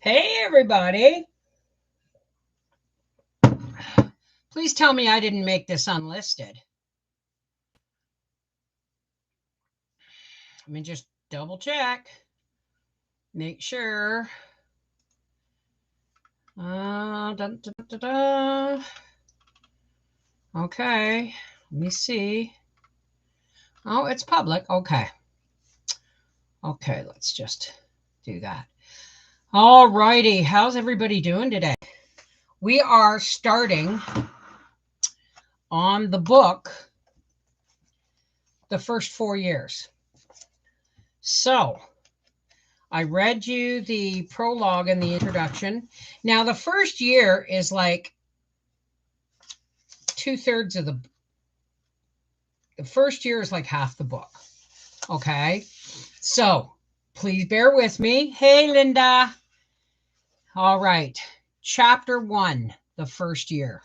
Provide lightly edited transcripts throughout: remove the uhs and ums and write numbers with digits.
Hey, everybody. Please tell me I didn't make this unlisted. Let me just double check. Make sure. Dun, dun, dun, dun. Okay. Let me see. Oh, it's public. Okay. Okay, let's just do that. All righty. How's everybody doing today? We are starting on the book, The First 4 Years. So, I read you the prologue and the introduction. Now, the first year is like 2/3 of the first year is like half the book. Okay. So please bear with me. Hey, Linda. All right. Chapter 1, the first year.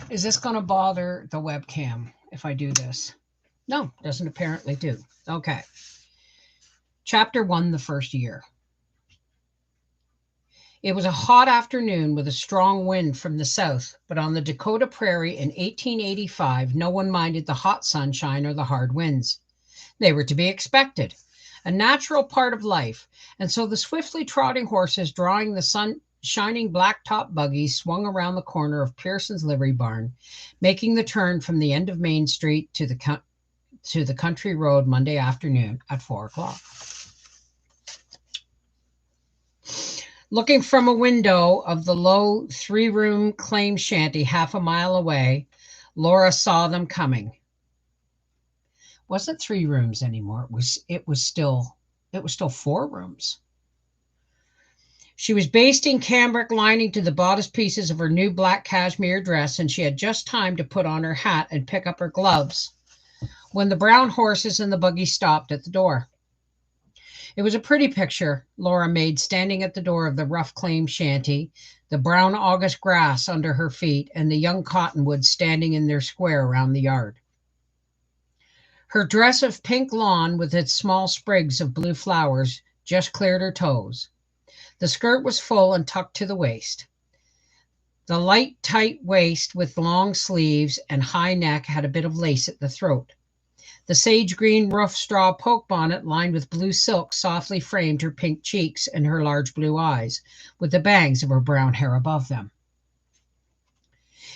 Is this going to bother the webcam if I do this? No, doesn't apparently do. Okay. Chapter 1, the first year. It was a hot afternoon with a strong wind from the south, but on the Dakota Prairie in 1885, no one minded the hot sunshine or the hard winds. They were to be expected, a natural part of life, and so the swiftly trotting horses drawing the sun-shining blacktop buggies swung around the corner of Pearson's livery barn, making the turn from the end of Main Street to the country road Monday afternoon at 4 o'clock. Looking from a window of the low 3-room claim shanty half a mile away, Laura saw them coming. It wasn't 3 rooms anymore. It was still 4 rooms. She was basting cambric lining to the bodice pieces of her new black cashmere dress, and she had just time to put on her hat and pick up her gloves when the brown horses and the buggy stopped at the door. It was a pretty picture Laura made standing at the door of the rough claim shanty, the brown August grass under her feet, and the young cottonwoods standing in their square around the yard. Her dress of pink lawn with its small sprigs of blue flowers just cleared her toes. The skirt was full and tucked to the waist. The light, tight waist with long sleeves and high neck had a bit of lace at the throat. The sage green rough straw poke bonnet lined with blue silk softly framed her pink cheeks and her large blue eyes, with the bangs of her brown hair above them.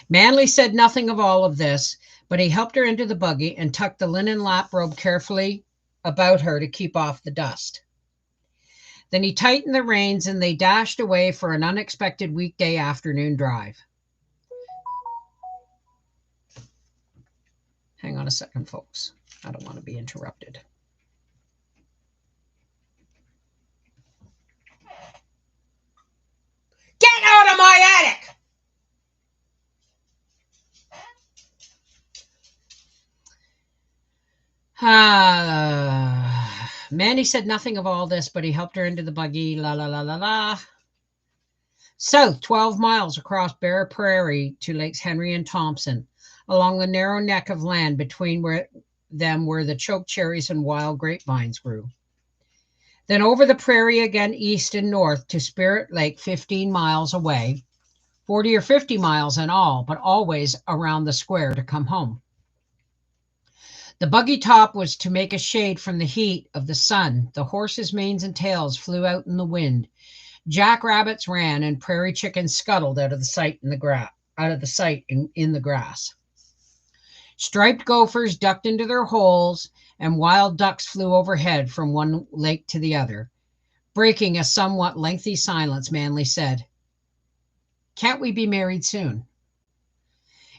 Manley said nothing of all of this, but he helped her into the buggy and tucked the linen lap robe carefully about her to keep off the dust. Then he tightened the reins and they dashed away for an unexpected weekday afternoon drive. Hang on a second, folks. I don't want to be interrupted. Get out of my attic! Manny said nothing of all this, but he helped her into the buggy. La la la la la. South, 12 miles across Bear Prairie to Lakes Henry and Thompson, along the narrow neck of land between them where the choke cherries and wild grapevines grew. Then over the prairie again east and north to Spirit Lake 15 miles away, 40 or 50 miles in all, but always around the square to come home. The buggy top was to make a shade from the heat of the sun. The horses' manes and tails flew out in the wind. Jackrabbits ran and prairie chickens scuttled out of the sight in the grass. Striped gophers ducked into their holes, and wild ducks flew overhead from one lake to the other. Breaking a somewhat lengthy silence, Manley said, "Can't we be married soon?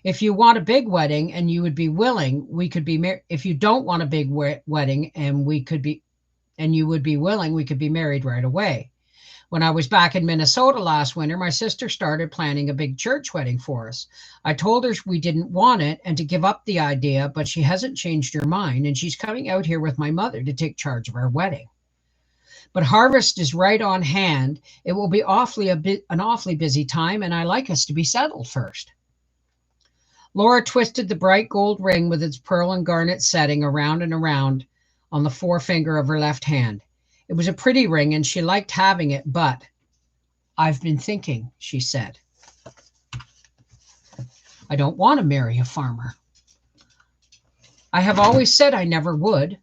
If you want a big wedding and you would be willing, we could be married. If you don't want a big wedding and you would be willing, we could be married right away. When I was back in Minnesota last winter, my sister started planning a big church wedding for us. I told her we didn't want it and to give up the idea, but she hasn't changed her mind, and she's coming out here with my mother to take charge of our wedding. But harvest is right on hand. It will be an awfully busy time, and I like us to be settled first." Laura twisted the bright gold ring with its pearl and garnet setting around and around on the forefinger of her left hand. It was a pretty ring, and she liked having it, but "I've been thinking," she said. "I don't want to marry a farmer. I have always said I never would.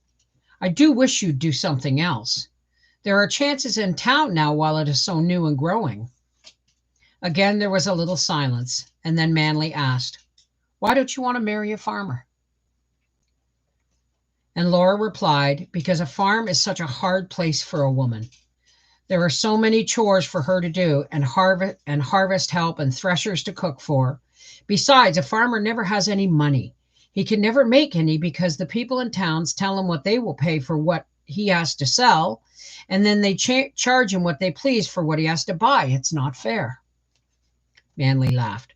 I do wish you'd do something else. There are chances in town now while it is so new and growing." Again there was a little silence, and then Manly asked, "Why don't you want to marry a farmer?" And Laura replied, "Because a farm is such a hard place for a woman. There are so many chores for her to do, and harvest help and threshers to cook for. Besides, a farmer never has any money. He can never make any because the people in towns tell him what they will pay for what he has to sell, and then they charge him what they please for what he has to buy. It's not fair." Manly laughed.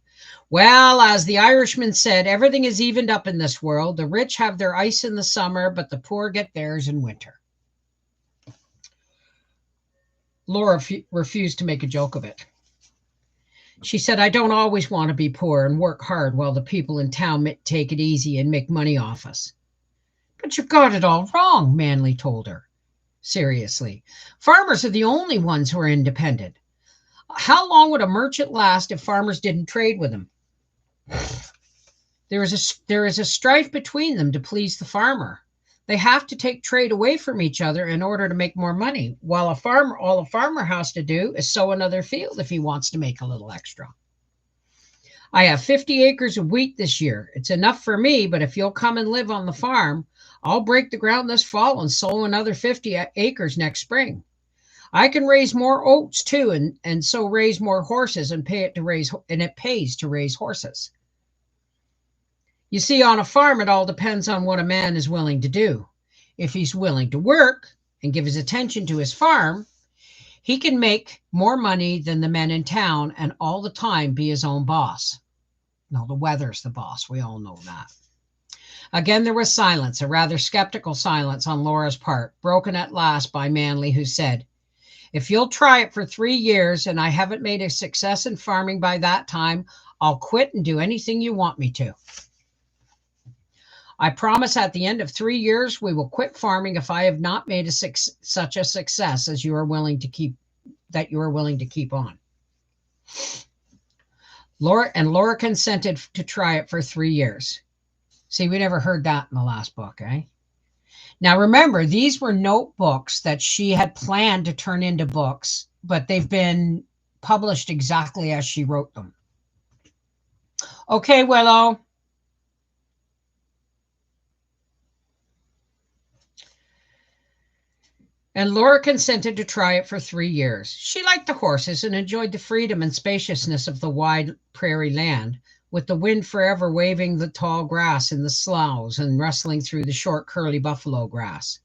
"Well, as the Irishman said, everything is evened up in this world. The rich have their ice in the summer, but the poor get theirs in winter." Laura refused to make a joke of it. She said, "I don't always want to be poor and work hard while the people in town take it easy and make money off us." "But you've got it all wrong," Manly told her seriously. "Farmers are the only ones who are independent. How long would a merchant last if farmers didn't trade with him? There is a strife between them to please the farmer. They have to take trade away from each other in order to make more money, while all a farmer has to do is sow another field if he wants to make a little extra. I have 50 acres of wheat this year. It's enough for me, but if you'll come and live on the farm, I'll break the ground this fall and sow another 50 acres next spring. I can raise more oats too, and so raise more horses and it pays to raise horses. You see, on a farm, it all depends on what a man is willing to do. If he's willing to work and give his attention to his farm, he can make more money than the men in town and all the time be his own boss." No, the weather's the boss. We all know that. Again, there was silence, a rather skeptical silence on Laura's part, broken at last by Manly, who said, "If you'll try it for 3 years and I haven't made a success in farming by that time, I'll quit and do anything you want me to. I promise at the end of 3 years, we will quit farming if I have not made such a success as you are willing to keep on." Laura consented to try it for 3 years. See, we never heard that in the last book, eh? Now remember, these were notebooks that she had planned to turn into books, but they've been published exactly as she wrote them. Okay, Willow. And Laura consented to try it for 3 years. She liked the horses and enjoyed the freedom and spaciousness of the wide prairie land, with the wind forever waving the tall grass in the sloughs and rustling through the short curly buffalo grass.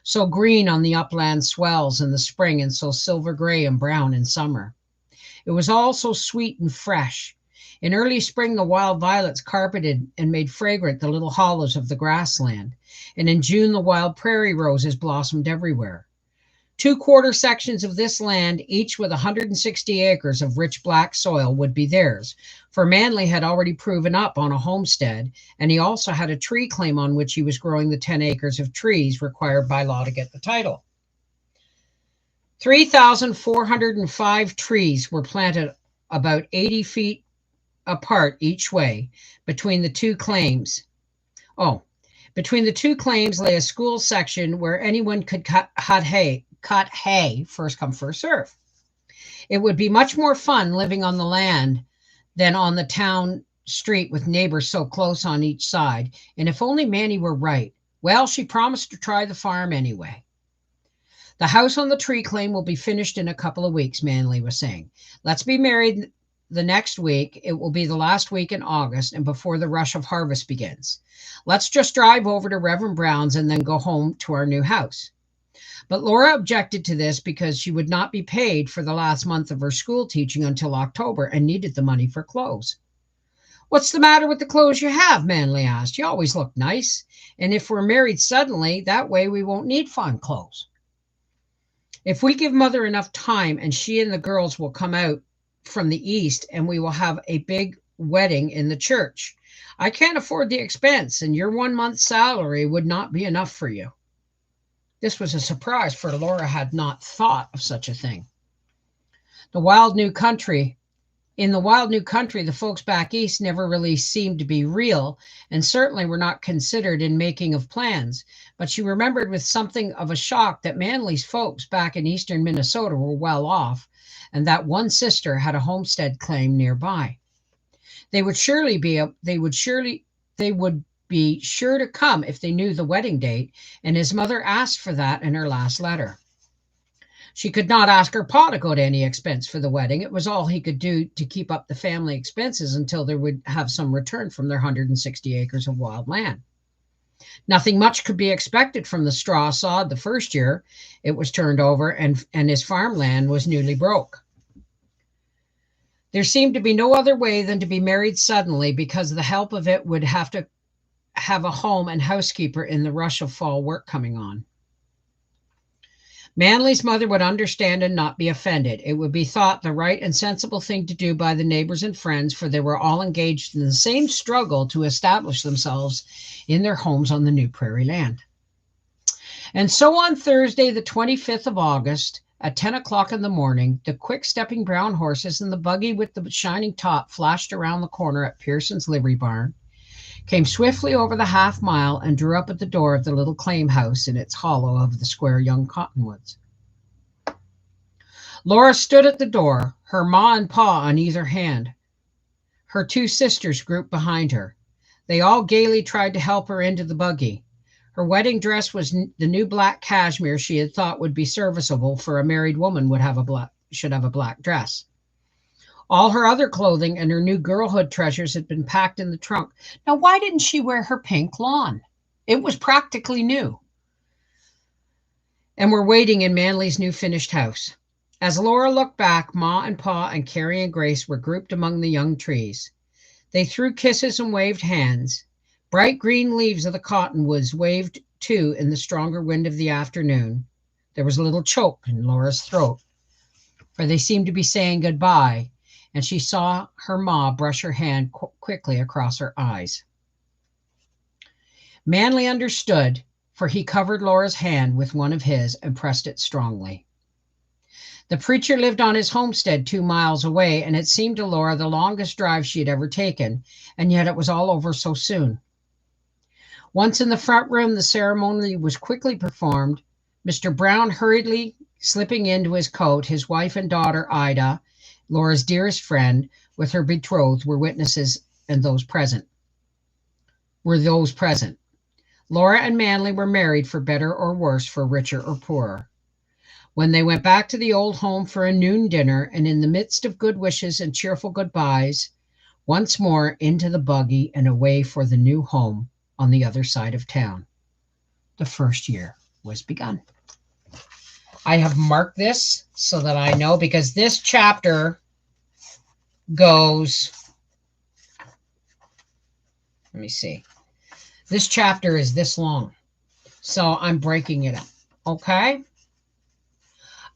So green on the upland swells in the spring and so silver gray and brown in summer. It was all so sweet and fresh. In early spring, the wild violets carpeted and made fragrant the little hollows of the grassland, and in June, the wild prairie roses blossomed everywhere. 2/4 sections of this land, each with 160 acres of rich black soil, would be theirs, for Manly had already proven up on a homestead, and he also had a tree claim on which he was growing the 10 acres of trees required by law to get the title. 3,405 trees were planted about 80 feet apart each way between the two claims. Between the two claims lay a school section where anyone could cut hay, first come, first serve. It would be much more fun living on the land than on the town street with neighbors so close on each side. And if only Manny were right. Well, she promised to try the farm anyway. "The house on the tree claim will be finished in a couple of weeks," Manly was saying. "Let's be married the next week. It will be the last week in August and before the rush of harvest begins. Let's just drive over to Reverend Brown's and then go home to our new house." But Laura objected to this because she would not be paid for the last month of her school teaching until October and needed the money for clothes. "What's the matter with the clothes you have?" Manly asked. "You always look nice. And if we're married suddenly, that way we won't need fine clothes. If we give Mother enough time and she and the girls will come out from the east and we will have a big wedding in the church. I can't afford the expense, and your 1 month's salary would not be enough for you. This was a surprise, for Laura had not thought of such a thing. The wild new country In the wild new country, the folks back east never really seemed to be real, and certainly were not considered in making of plans. But she remembered with something of a shock that Manly's folks back in eastern Minnesota were well off, and that one sister had a homestead claim nearby. They would surely be they would be sure to come if they knew the wedding date, and his mother asked for that in her last letter. She could not ask her pa to go to any expense for the wedding. It was all he could do to keep up the family expenses until they would have some return from their 160 acres of wild land. Nothing much could be expected from the straw sod the first year it was turned over, and his farmland was newly broke. There seemed to be no other way than to be married suddenly, because the help of it would have to have a home and housekeeper in the rush of fall work coming on. Manly's mother would understand and not be offended. It would be thought the right and sensible thing to do by the neighbors and friends, for they were all engaged in the same struggle to establish themselves in their homes on the new prairie land. And so on Thursday, the 25th of August, at 10 o'clock in the morning, the quick-stepping brown horses and the buggy with the shining top flashed around the corner at Pearson's livery barn, came swiftly over the half-mile, and drew up at the door of the little claim house in its hollow of the square young cottonwoods. Laura stood at the door, her ma and pa on either hand, her two sisters grouped behind her. They all gaily tried to help her into the buggy. Her wedding dress was the new black cashmere she had thought would be serviceable, for a married woman should have a black dress. All her other clothing and her new girlhood treasures had been packed in the trunk. Now, why didn't she wear her pink lawn? It was practically new. And were waiting in Manly's new finished house. As Laura looked back, Ma and Pa and Carrie and Grace were grouped among the young trees. They threw kisses and waved hands. Bright green leaves of the cottonwoods waved too in the stronger wind of the afternoon. There was a little choke in Laura's throat, for they seemed to be saying goodbye, and she saw her ma brush her hand quickly across her eyes. Manly understood, for he covered Laura's hand with one of his and pressed it strongly. The preacher lived on his homestead 2 miles away, and it seemed to Laura the longest drive she had ever taken, and yet it was all over so soon. Once in the front room, the ceremony was quickly performed. Mr. Brown hurriedly slipping into his coat, his wife and daughter, Ida, Laura's dearest friend, with her betrothed, were witnesses, and those present. Laura and Manly were married, for better or worse, for richer or poorer. When they went back to the old home for a noon dinner, and in the midst of good wishes and cheerful goodbyes, once more into the buggy and away for the new home on the other side of town, the first year was begun. I have marked this so that I know, because this chapter goes, let me see. This chapter is this long, so I'm breaking it up. Okay.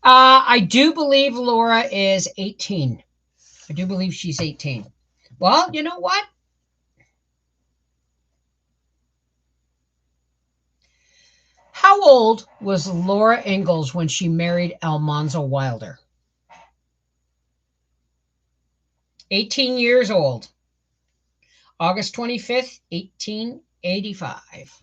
I do believe Laura is 18. I do believe she's 18. Well, you know what? How old was Laura Ingalls when she married Almanzo Wilder? 18 years old. August 25th, 1885.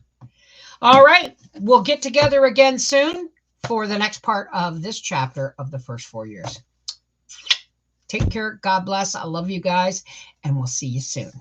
All right. We'll get together again soon for the next part of this chapter of the first 4 years. Take care. God bless. I love you guys, and we'll see you soon.